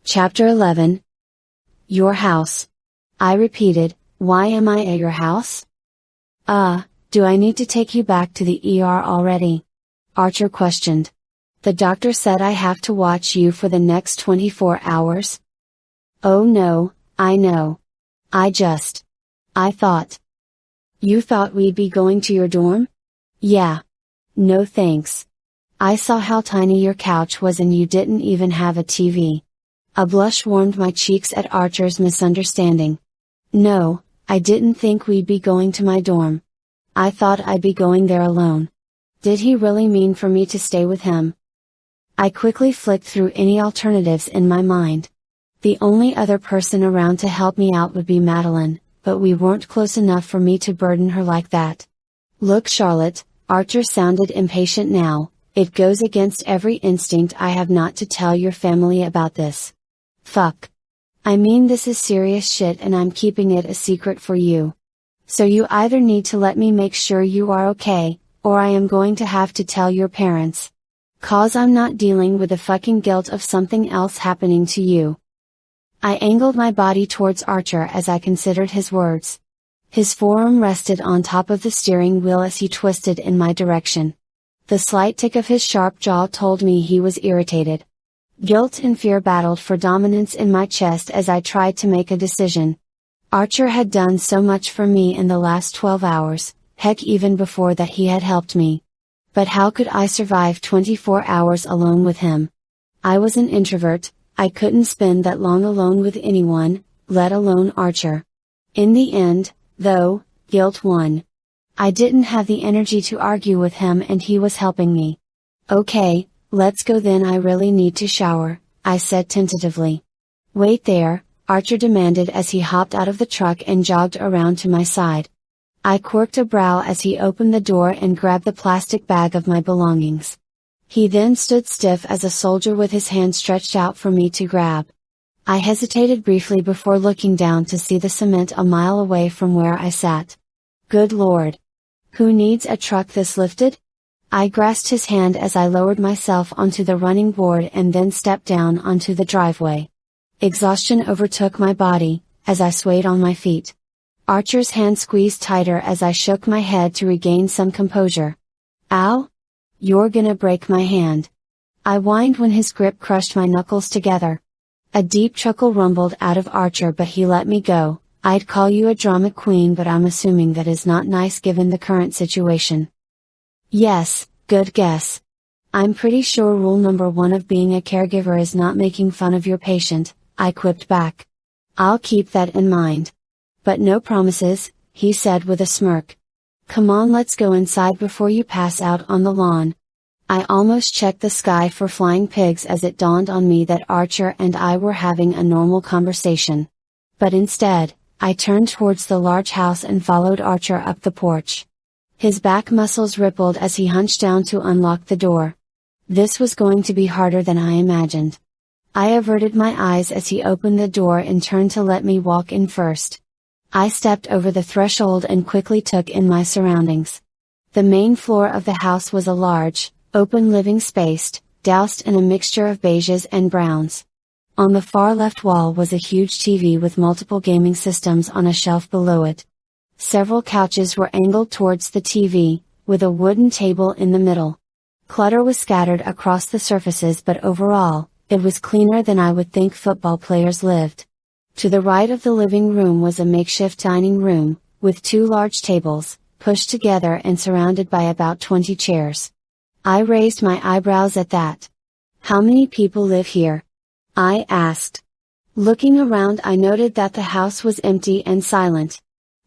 Chapter 11. Your house. I repeated, why am I at your house? Do I need to take you back to the ER already? Archer questioned. The doctor said I have to watch you for the next 24 hours? Oh no, I know. I thought. You thought we'd be going to your dorm? Yeah. No thanks. I saw how tiny your couch was and you didn't even have a TV. A blush warmed my cheeks at Archer's misunderstanding. No, I didn't think we'd be going to my dorm. I thought I'd be going there alone. Did he really mean for me to stay with him? I quickly flicked through any alternatives in my mind. The only other person around to help me out would be Madeline, but we weren't close enough for me to burden her like that. Look, Charlotte, Archer sounded impatient now, it goes against every instinct I have not to tell your family about this. Fuck. I mean, this is serious shit and I'm keeping it a secret for you. So you either need to let me make sure you are okay, or I am going to have to tell your parents. 'Cause I'm not dealing with the fucking guilt of something else happening to you. I angled my body towards Archer as I considered his words. His forearm rested on top of the steering wheel as he twisted in my direction. The slight tick of his sharp jaw told me he was irritated. Guilt and fear battled for dominance in my chest as I tried to make a decision. Archer had done so much for me in the last 12 hours, heck, even before that he had helped me. But how could I survive 24 hours alone with him? I was an introvert, I couldn't spend that long alone with anyone, let alone Archer. In the end, though, guilt won. I didn't have the energy to argue with him and he was helping me. Okay, let's go then, I really need to shower, I said tentatively. Wait there, Archer demanded as he hopped out of the truck and jogged around to my side. I quirked a brow as he opened the door and grabbed the plastic bag of my belongings. He then stood stiff as a soldier with his hand stretched out for me to grab. I hesitated briefly before looking down to see the cement a mile away from where I sat. Good Lord! Who needs a truck this lifted? I grasped his hand as I lowered myself onto the running board and then stepped down onto the driveway. Exhaustion overtook my body, as I swayed on my feet. Archer's hand squeezed tighter as I shook my head to regain some composure. Ow? You're gonna break my hand. I whined when his grip crushed my knuckles together. A deep chuckle rumbled out of Archer, but he let me go. I'd call you a drama queen, but I'm assuming that is not nice given the current situation. Yes, good guess. I'm pretty sure rule number 1 of being a caregiver is not making fun of your patient, I quipped back. I'll keep that in mind. But no promises, he said with a smirk. Come on, let's go inside before you pass out on the lawn. I almost checked the sky for flying pigs as it dawned on me that Archer and I were having a normal conversation. But instead, I turned towards the large house and followed Archer up the porch. His back muscles rippled as he hunched down to unlock the door. This was going to be harder than I imagined. I averted my eyes as he opened the door and turned to let me walk in first. I stepped over the threshold and quickly took in my surroundings. The main floor of the house was a large, open living space, doused in a mixture of beiges and browns. On the far left wall was a huge TV with multiple gaming systems on a shelf below it. Several couches were angled towards the TV, with a wooden table in the middle. Clutter was scattered across the surfaces, but overall, it was cleaner than I would think football players lived. To the right of the living room was a makeshift dining room, with 2 large tables, pushed together and surrounded by about 20 chairs. I raised my eyebrows at that. How many people live here? I asked. Looking around, I noted that the house was empty and silent.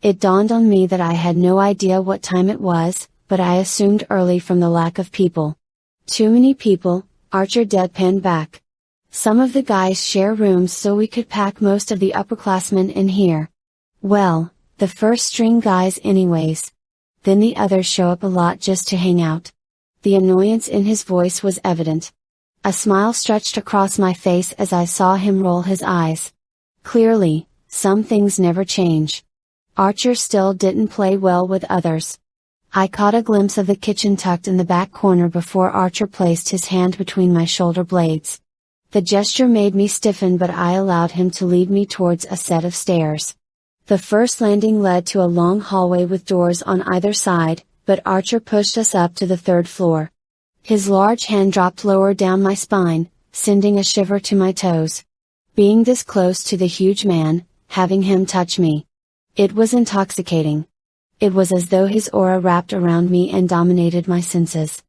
It dawned on me that I had no idea what time it was, but I assumed early from the lack of people. Too many people, Archer deadpanned back. Some of the guys share rooms, so we could pack most of the upperclassmen in here. Well, the first string guys anyways. Then the others show up a lot just to hang out. The annoyance in his voice was evident. A smile stretched across my face as I saw him roll his eyes. Clearly, some things never change. Archer still didn't play well with others. I caught a glimpse of the kitchen tucked in the back corner before Archer placed his hand between my shoulder blades. The gesture made me stiffen, but I allowed him to lead me towards a set of stairs. The first landing led to a long hallway with doors on either side, but Archer pushed us up to the third floor. His large hand dropped lower down my spine, sending a shiver to my toes. Being this close to the huge man, having him touch me, it was intoxicating. It was as though his aura wrapped around me and dominated my senses.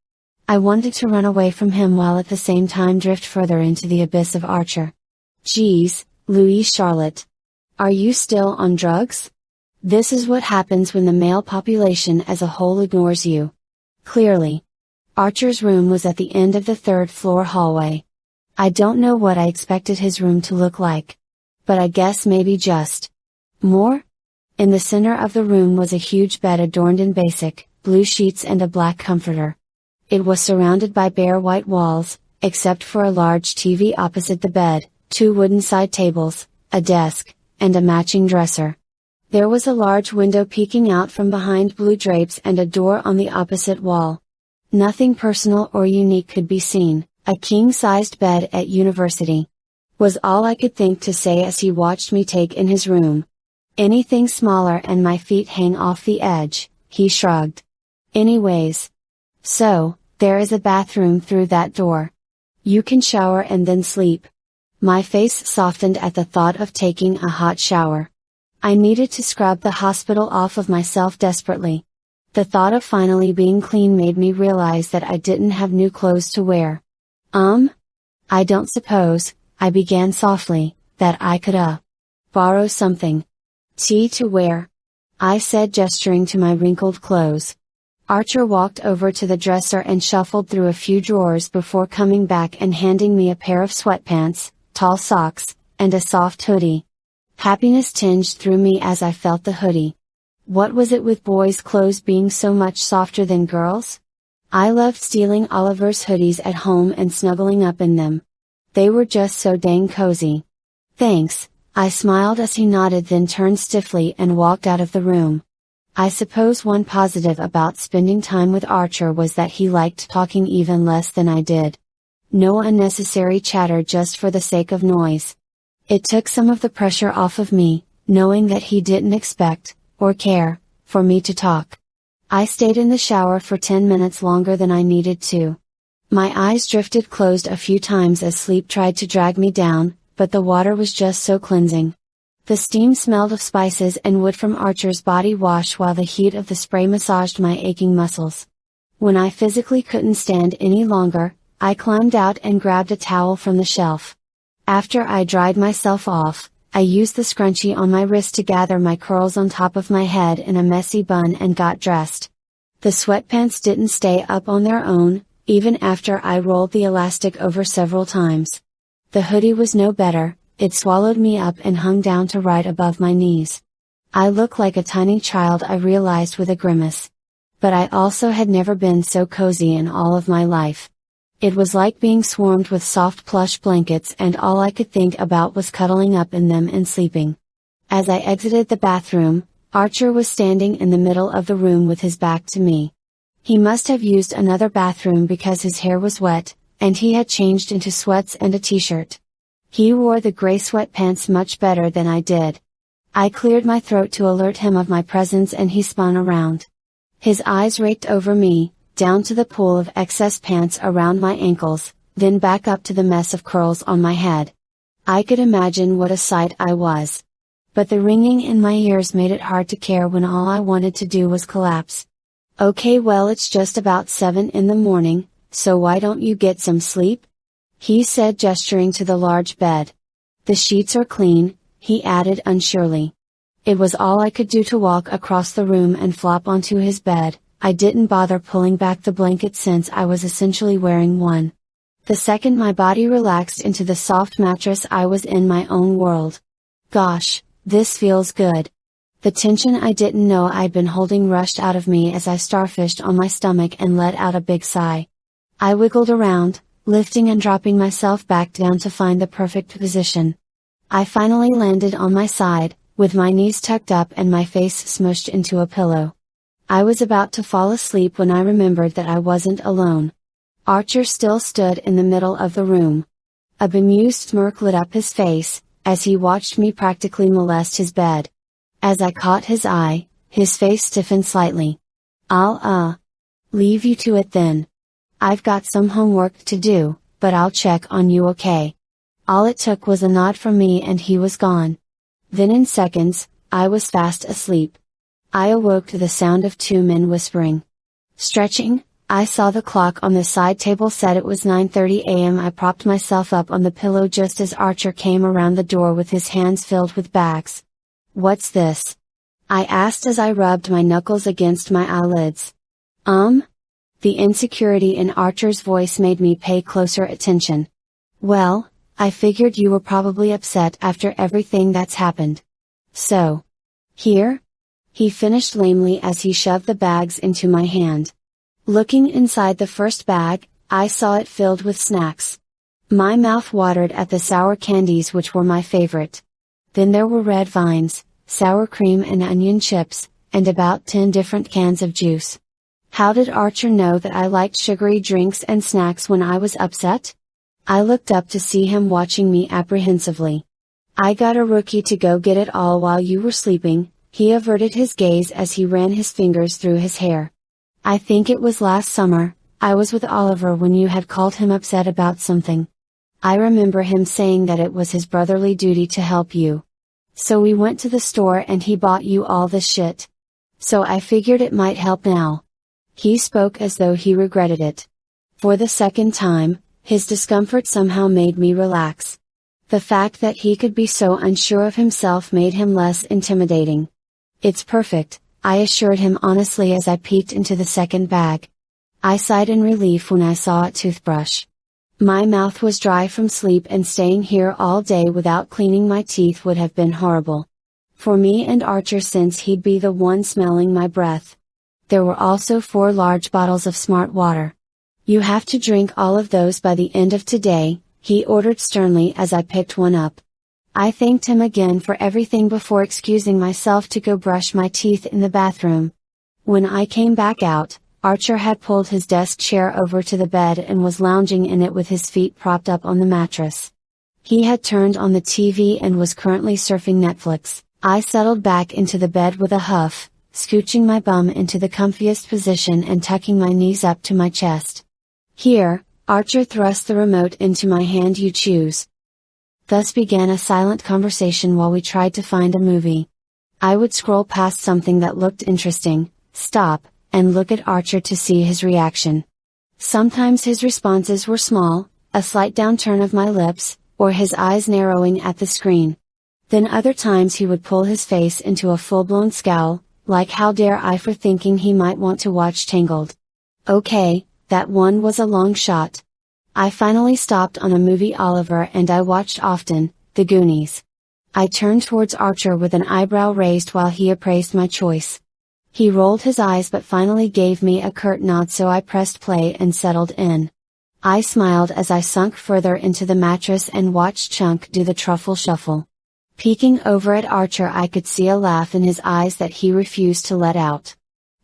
I wanted to run away from him while at the same time drift further into the abyss of Archer. Geez, Louise Charlotte. Are you still on drugs? This is what happens when the male population as a whole ignores you. Clearly. Archer's room was at the end of the third floor hallway. I don't know what I expected his room to look like. But I guess maybe just more? In the center of the room was a huge bed adorned in basic, blue sheets and a black comforter. It was surrounded by bare white walls, except for a large TV opposite the bed, 2 wooden side tables, a desk, and a matching dresser. There was a large window peeking out from behind blue drapes and a door on the opposite wall. Nothing personal or unique could be seen. A king-sized bed at university was all I could think to say as he watched me take in his room. Anything smaller and my feet hang off the edge, he shrugged. Anyways. So, there is a bathroom through that door. You can shower and then sleep. My face softened at the thought of taking a hot shower. I needed to scrub the hospital off of myself desperately. The thought of finally being clean made me realize that I didn't have new clothes to wear. I don't suppose, I began softly, that I could, borrow something. Tea to wear? I said, gesturing to my wrinkled clothes. Archer walked over to the dresser and shuffled through a few drawers before coming back and handing me a pair of sweatpants, tall socks, and a soft hoodie. Happiness tinged through me as I felt the hoodie. What was it with boys' clothes being so much softer than girls'? I loved stealing Oliver's hoodies at home and snuggling up in them. They were just so dang cozy. Thanks, I smiled as he nodded, then turned stiffly and walked out of the room. I suppose one positive about spending time with Archer was that he liked talking even less than I did. No unnecessary chatter just for the sake of noise. It took some of the pressure off of me, knowing that he didn't expect, or care, for me to talk. I stayed in the shower for 10 minutes longer than I needed to. My eyes drifted closed a few times as sleep tried to drag me down, but the water was just so cleansing. The steam smelled of spices and wood from Archer's body wash while the heat of the spray massaged my aching muscles. When I physically couldn't stand any longer, I climbed out and grabbed a towel from the shelf. After I dried myself off, I used the scrunchie on my wrist to gather my curls on top of my head in a messy bun and got dressed. The sweatpants didn't stay up on their own, even after I rolled the elastic over several times. The hoodie was no better, it swallowed me up and hung down to right above my knees. I looked like a tiny child, I realized with a grimace. But I also had never been so cozy in all of my life. It was like being swarmed with soft plush blankets, and all I could think about was cuddling up in them and sleeping. As I exited the bathroom, Archer was standing in the middle of the room with his back to me. He must have used another bathroom because his hair was wet, and he had changed into sweats and a t-shirt. He wore the gray sweatpants much better than I did. I cleared my throat to alert him of my presence and he spun around. His eyes raked over me, down to the pool of excess pants around my ankles, then back up to the mess of curls on my head. I could imagine what a sight I was. But the ringing in my ears made it hard to care when all I wanted to do was collapse. Okay, well, it's just about 7 in the morning, so why don't you get some sleep? He said, gesturing to the large bed. The sheets are clean, he added unsurely. It was all I could do to walk across the room and flop onto his bed. I didn't bother pulling back the blanket since I was essentially wearing one. The second my body relaxed into the soft mattress, I was in my own world. Gosh, this feels good. The tension I didn't know I'd been holding rushed out of me as I starfished on my stomach and let out a big sigh. I wiggled around, lifting and dropping myself back down to find the perfect position. I finally landed on my side, with my knees tucked up and my face smushed into a pillow. I was about to fall asleep when I remembered that I wasn't alone. Archer still stood in the middle of the room. A bemused smirk lit up his face, as he watched me practically molest his bed. As I caught his eye, his face stiffened slightly. I'll, leave you to it then. I've got some homework to do, but I'll check on you, okay? All it took was a nod from me and he was gone. Then in seconds, I was fast asleep. I awoke to the sound of two men whispering. Stretching, I saw the clock on the side table said it was 9:30 a.m. I propped myself up on the pillow just as Archer came around the door with his hands filled with bags. What's this? I asked as I rubbed my knuckles against my eyelids. The insecurity in Archer's voice made me pay closer attention. Well, I figured you were probably upset after everything that's happened. So. Here? He finished lamely as he shoved the bags into my hand. Looking inside the first bag, I saw it filled with snacks. My mouth watered at the sour candies which were my favorite. Then there were red vines, sour cream and onion chips, and about 10 different cans of juice. How did Archer know that I liked sugary drinks and snacks when I was upset? I looked up to see him watching me apprehensively. I got a rookie to go get it all while you were sleeping, he averted his gaze as he ran his fingers through his hair. I think it was last summer, I was with Oliver when you had called him upset about something. I remember him saying that it was his brotherly duty to help you. So we went to the store and he bought you all this shit. So I figured it might help now. He spoke as though he regretted it. For the second time, his discomfort somehow made me relax. The fact that he could be so unsure of himself made him less intimidating. It's perfect, I assured him honestly as I peeked into the second bag. I sighed in relief when I saw a toothbrush. My mouth was dry from sleep and staying here all day without cleaning my teeth would have been horrible. For me and Archer since he'd be the one smelling my breath. There were also 4 large bottles of smart water. You have to drink all of those by the end of today, he ordered sternly as I picked one up. I thanked him again for everything before excusing myself to go brush my teeth in the bathroom. When I came back out, Archer had pulled his desk chair over to the bed and was lounging in it with his feet propped up on the mattress. He had turned on the TV and was currently surfing Netflix. I settled back into the bed with a huff, scooching my bum into the comfiest position and tucking my knees up to my chest. Here, Archer thrust the remote into my hand. You choose. Thus began a silent conversation while we tried to find a movie. I would scroll past something that looked interesting, stop, and look at Archer to see his reaction. Sometimes his responses were small, a slight downturn of my lips, or his eyes narrowing at the screen. Then other times he would pull his face into a full-blown scowl, like how dare I for thinking he might want to watch Tangled. Okay, that one was a long shot. I finally stopped on a movie Oliver and I watched often, The Goonies. I turned towards Archer with an eyebrow raised while he appraised my choice. He rolled his eyes but finally gave me a curt nod, so I pressed play and settled in. I smiled as I sunk further into the mattress and watched Chunk do the truffle shuffle. Peeking over at Archer, I could see a laugh in his eyes that he refused to let out.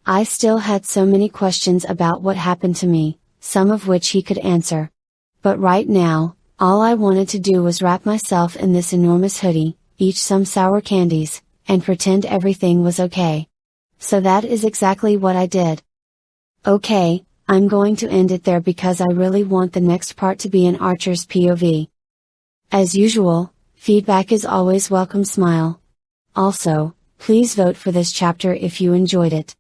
I still had so many questions about what happened to me, some of which he could answer. But right now, all I wanted to do was wrap myself in this enormous hoodie, eat some sour candies, and pretend everything was okay. So that is exactly what I did. Okay, I'm going to end it there because I really want the next part to be in Archer's POV. As usual, feedback is always welcome. Smile. Also, please vote for this chapter if you enjoyed it.